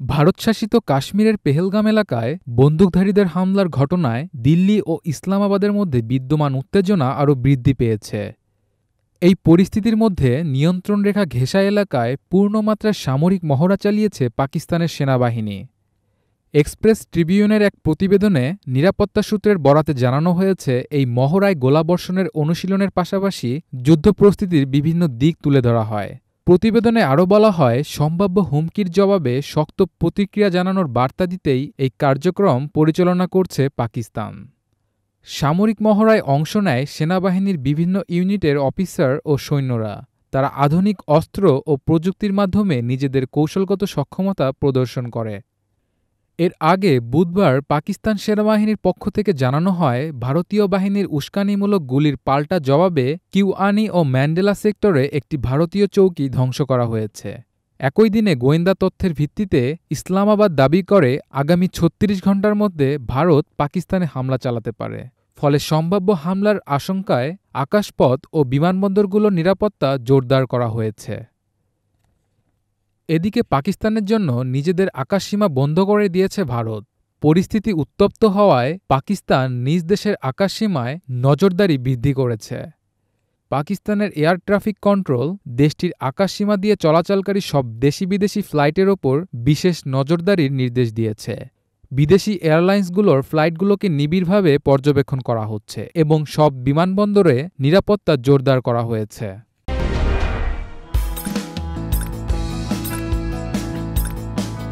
ভারতশাসিত কাশ্মীরের পেহেলগাম এলাকায় বন্দুকধারীদের হামলার ঘটনায় দিল্লি ও ইসলামাবাদের মধ্যে বিদ্যমান উত্তেজনা আরও বৃদ্ধি পেয়েছে। এই পরিস্থিতির মধ্যে নিয়ন্ত্রণ রেখা ঘেঁষা এলাকায় পূর্ণমাত্রার সামরিক মহড়া চালিয়েছে পাকিস্তানের সেনাবাহিনী। এক্সপ্রেস ট্রিবিউনের এক প্রতিবেদনে নিরাপত্তা সূত্রের বরাতে জানানো হয়েছে, এই মহড়ায় গোলাবর্ষণের অনুশীলনের পাশাপাশি যুদ্ধপ্রস্তুতির বিভিন্ন দিক তুলে ধরা হয়। প্রতিবেদনে আরও বলা হয়, সম্ভাব্য হুমকির জবাবে শক্ত প্রতিক্রিয়া জানানোর বার্তা দিতেই এই কার্যক্রম পরিচালনা করছে পাকিস্তান। সামরিক মহড়ায় অংশ নেয় সেনাবাহিনীর বিভিন্ন ইউনিটের অফিসার ও সৈন্যরা। তারা আধুনিক অস্ত্র ও প্রযুক্তির মাধ্যমে নিজেদের কৌশলগত সক্ষমতা প্রদর্শন করে। এর আগে বুধবার পাকিস্তান সেনাবাহিনীর পক্ষ থেকে জানানো হয়, ভারতীয় বাহিনীর উস্কানিমূলক গুলির পাল্টা জবাবে কিউআনি ও ম্যান্ডেলা সেক্টরে একটি ভারতীয় চৌকি ধ্বংস করা হয়েছে। একই দিনে গোয়েন্দা তথ্যের ভিত্তিতে ইসলামাবাদ দাবি করে, আগামী ৩৬ ঘণ্টার মধ্যে ভারত পাকিস্তানে হামলা চালাতে পারে। ফলে সম্ভাব্য হামলার আশঙ্কায় আকাশপথ ও বিমানবন্দরগুলোর নিরাপত্তা জোরদার করা হয়েছে। এদিকে পাকিস্তানের জন্য নিজেদের আকাশসীমা বন্ধ করে দিয়েছে ভারত। পরিস্থিতি উত্তপ্ত হওয়ায় পাকিস্তান নিজ দেশের আকাশসীমায় নজরদারি বৃদ্ধি করেছে। পাকিস্তানের এয়ার ট্রাফিক কন্ট্রোল দেশটির আকাশসীমা দিয়ে চলাচলকারী সব দেশি বিদেশি ফ্লাইটের ওপর বিশেষ নজরদারির নির্দেশ দিয়েছে। বিদেশি এয়ারলাইন্সগুলোর ফ্লাইটগুলোকে নিবিড়ভাবে পর্যবেক্ষণ করা হচ্ছে এবং সব বিমানবন্দরে নিরাপত্তা জোরদার করা হয়েছে।